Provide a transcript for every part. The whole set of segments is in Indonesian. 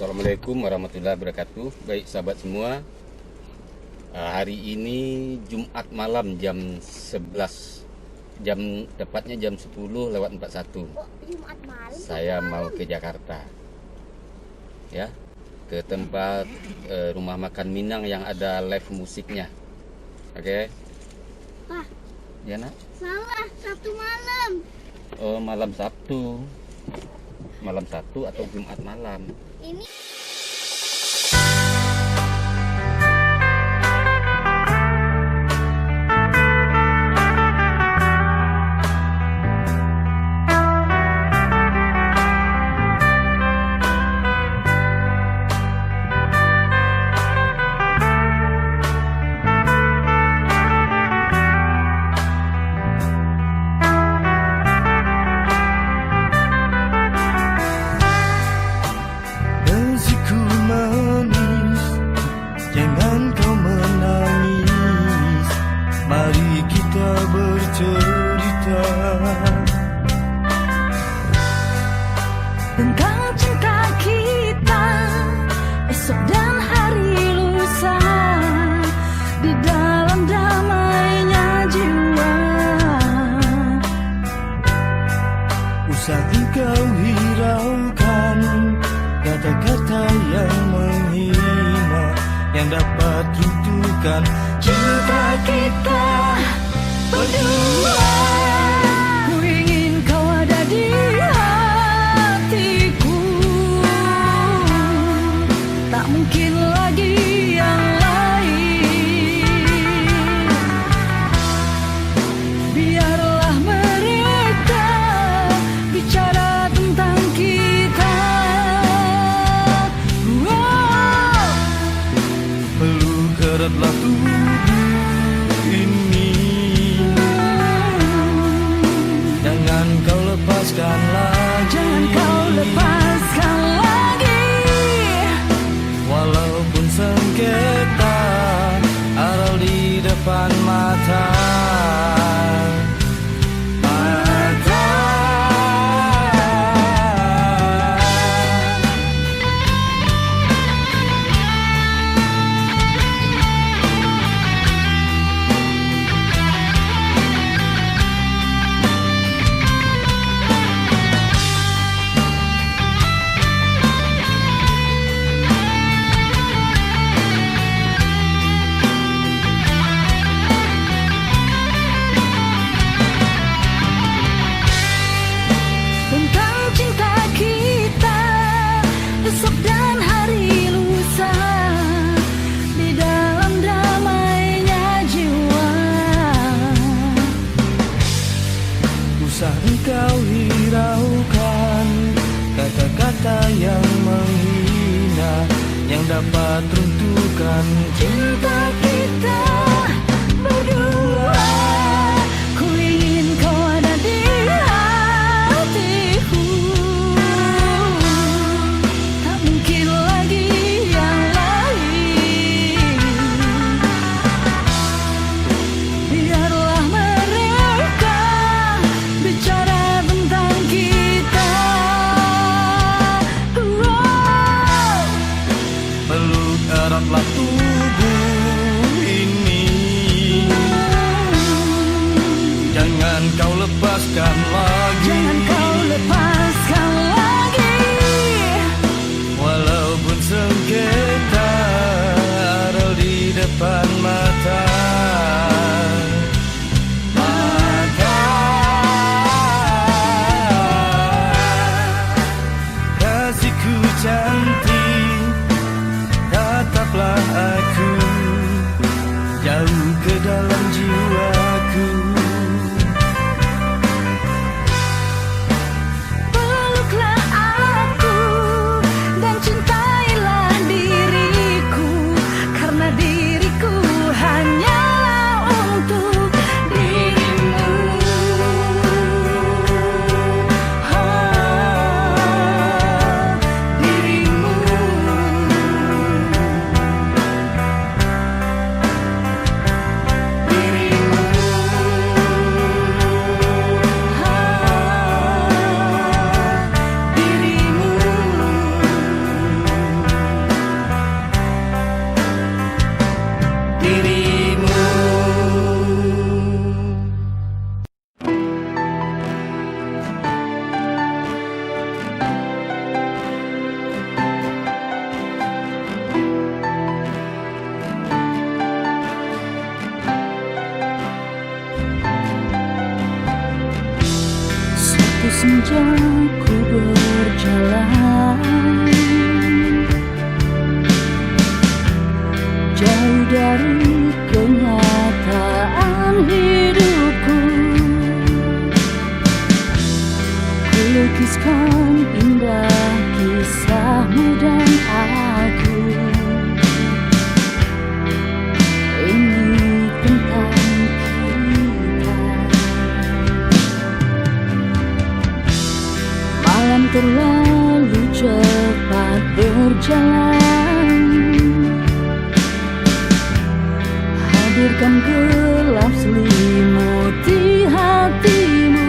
Assalamualaikum warahmatullahi wabarakatuh. Baik sahabat semua, hari ini Jumat malam jam 11, tepatnya jam 10:41. Jumat malam. Saya mau ke Jakarta, ya, ke tempat rumah makan Minang yang ada live musiknya. Oke? Wah, Ya nak? salah, Sabtu malam. Oh, malam Sabtu. Malam Sabtu atau Jumat malam? Ini Rezekiku manis, jangan kau menangis. Mari kita bercerita tentang cinta kita, esok dan hari lusa, di dalam damainya jiwa. Usah engkau hiraukan kata-kata yang menghina, yang dapat runtuhkan cinta kita berdua. Ku ingin kau ada di hatiku, tak mungkin lagi yang lain. Biarlah mereka bicara tentang kita. Wow. Peluk eratlah tubuh ini, jangan kau lepaskan lagi. Jangan kau lepaskan lagi. Walaupun sengketa ada di depan mata. Tentang cinta kita, esok dan hari lusa, di dalam damainya jiwa. Usah engkau hiraukan kata-kata yang menghina, yang dapat runtuhkan Cinta kita berdua. Ku ingin kau ada di hatiku, tak mungkin lagi yang lain. Biarlah mereka bicara tentang kita. Wow. peluk eratlah tubuh ini, jangan kau lepaskan lagi. Jangan kau lepaskan lagi. Walaupun sengketa ada di depan mata. Kasihku cantik, tataplah aku jauh ke dalam jiwaku. Peluklah aku dan cintailah diriku, karena diriku hanyalah untuk dirimu. Dirimu. Dirimu jalan, hadirkan gelap selimuti hatimu.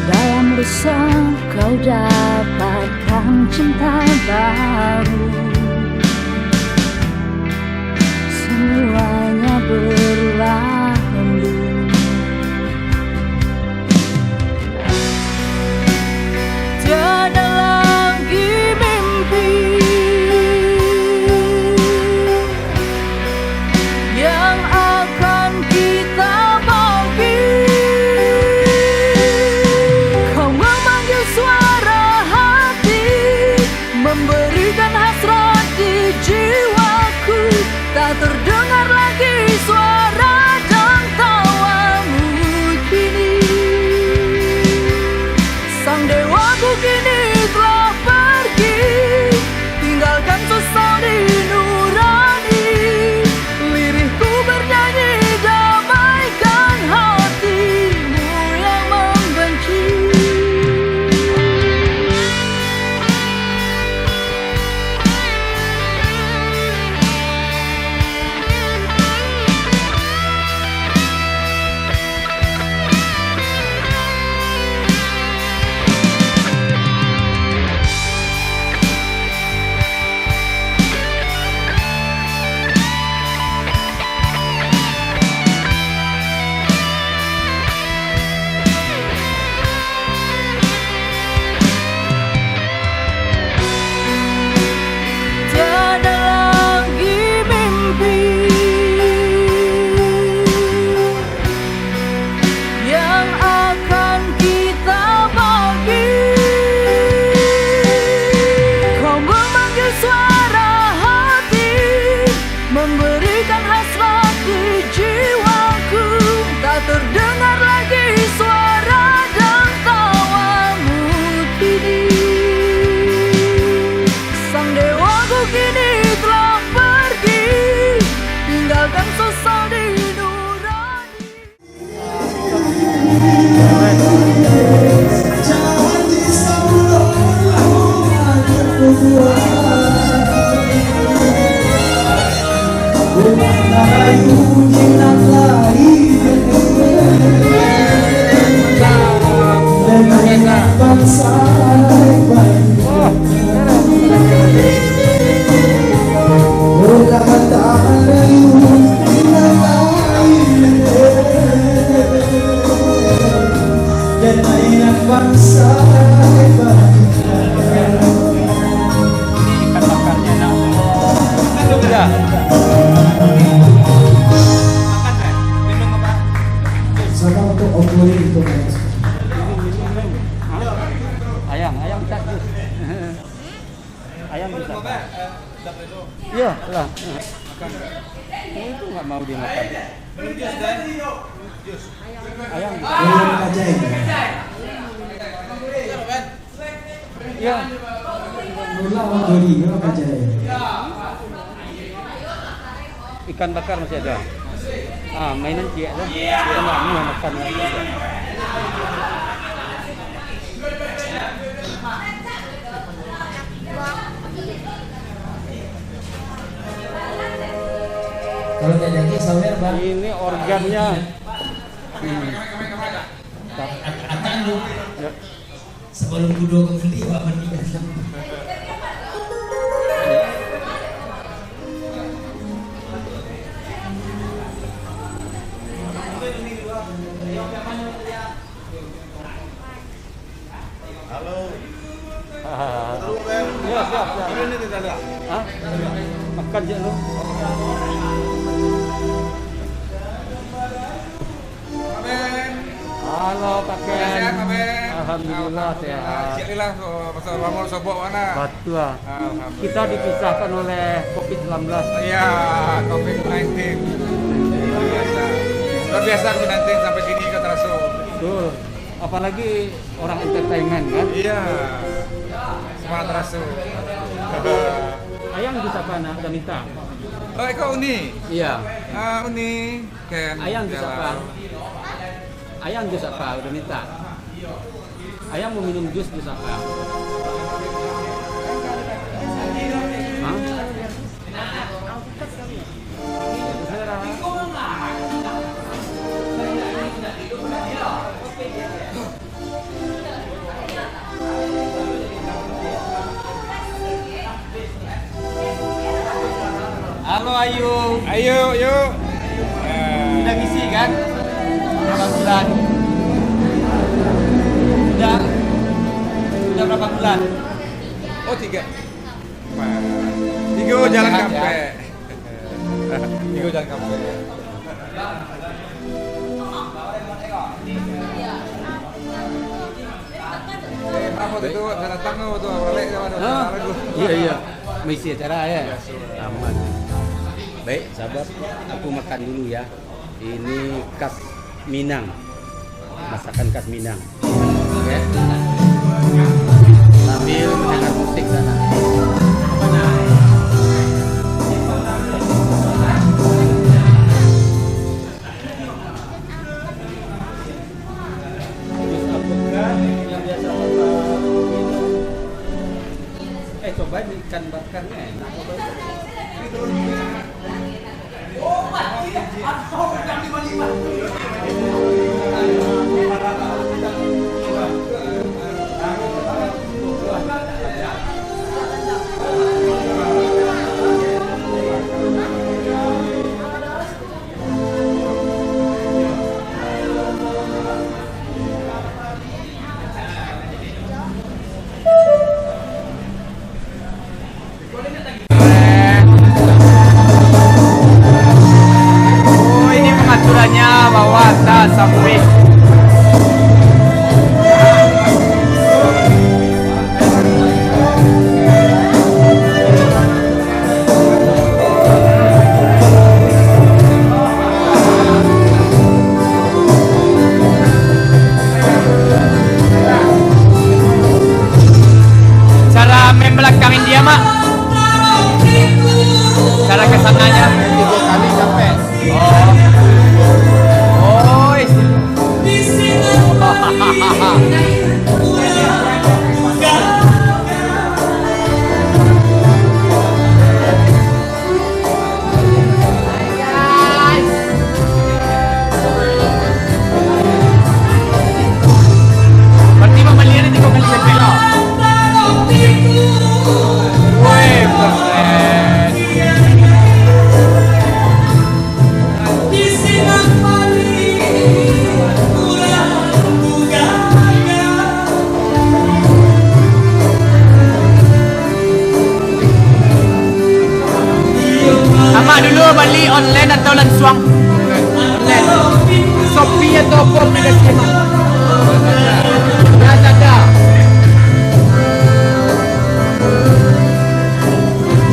Dalam resah kau dapatkan cinta baru. Semuanya berlalu. Tiada lagi mimpi yang akan kita bagi. Kau memanggil suara hati, memberikan hasrat di jiwaku. Tak terdengar lagi suara dan tawamu kini. Sang dewaku kini telah pergi, tinggalkan sesal di nurani. Lirihku bernyanyi, damaikan hatimu yang membenci. Tiada lagi mimpi yang akan kita bagi. Kau memanggil suara hati, memberikan hasrat di jiwaku. Tak terdengar lagi suara dan tawamu kini. Sang dewaku kini telah pergi, tinggalkan sesal di nurani. Ayam bisa jus. Ayam bisa. Iya lah. Itu nggak mau dia makan. Ayam bisa. Iya. Ikan bakar masih ada. Mainan dia lah. Dia nggak mau makan lagi. Kalau daging sawer bang. Ini organnya. Atan lu. Sebelum kudo kembali Pak mandi. Halo. Ya siap. Ini tidak ada. Hah? Makan je lu. Halo Pak Ken. Sehat, Pak Ben? Alhamdulillah sehat. Alhamdulillah pasal bangun sobok mana? Betul. Alhamdulillah. Kita dipisahkan oleh COVID-19. Iya, COVID-19. Luar biasa. Luar biasa COVID-19 sampai sini ke Teraso. Betul. Apalagi orang entertainment kan? Iya. Semangat Teraso. Ayam bisa pana dan minta. Oh, Eko Uni. Iya. Uni. Ken. Ayam bisa pan. Ayam jus apa? Udah minta. Ayam mau minum jus jus apa? Halo Ayu. Ayo, yuk. Udah ngisi kan? Berapa bulan? Udah berapa bulan? Oh, 3. Tigo jalan Sehat, kafe. ya? Tigo jalan kafe. Apa itu? Saya datang tuh, balik Oh, iya. Misi acara ya. Aman. Baik, sahabat, aku makan dulu ya. Ini khas Minang. Masakan khas Minang. Oke. Sambil mendengar musik sana. Coba ikan bakarnya enak. Oh, ini pengaturannya bawah atas sampai. Cara main belakangin dia, Mak. Cara kesananya 3 kali sampai. Oh. Berarti pembeliannya 3 kali sampai lah. Woi, keren. Sama dulu beli online atau langsung? Online. Shopee atau apa aplikasi Mak? Lazada.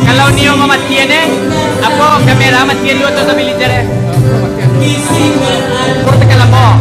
Kalau Nio mematian apa kamera matian dulu atau militer Kau tekan lama.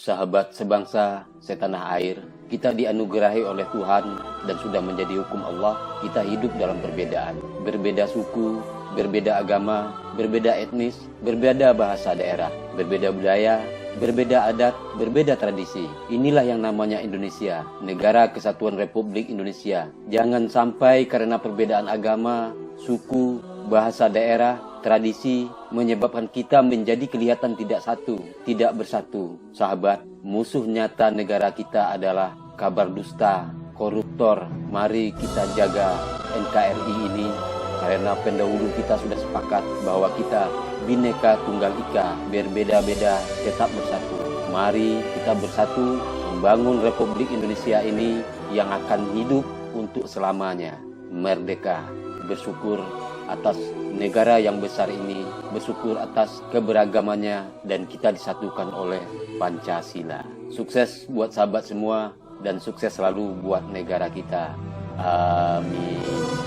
Sahabat sebangsa, setanah air, kita dianugerahi oleh Tuhan dan sudah menjadi hukum Allah. Kita hidup dalam perbedaan, berbeda suku, berbeda agama, berbeda etnis, berbeda bahasa daerah, berbeda budaya, berbeda adat, berbeda tradisi. Inilah yang namanya Indonesia, Negara Kesatuan Republik Indonesia. Jangan sampai karena perbedaan agama, suku, bahasa daerah, tradisi menyebabkan kita menjadi kelihatan tidak satu, tidak bersatu. Sahabat, musuh nyata negara kita adalah kabar dusta, koruptor. Mari kita jaga NKRI ini Karena pendahulu kita sudah sepakat bahwa kita Bhinneka Tunggal Ika, berbeda-beda tetap bersatu. Mari kita bersatu membangun Republik Indonesia ini yang akan hidup untuk selamanya. Merdeka, bersyukur atas negara yang besar ini, bersyukur atas keberagamannya, dan kita disatukan oleh Pancasila. Sukses buat sahabat semua, dan sukses selalu buat negara kita. Amin.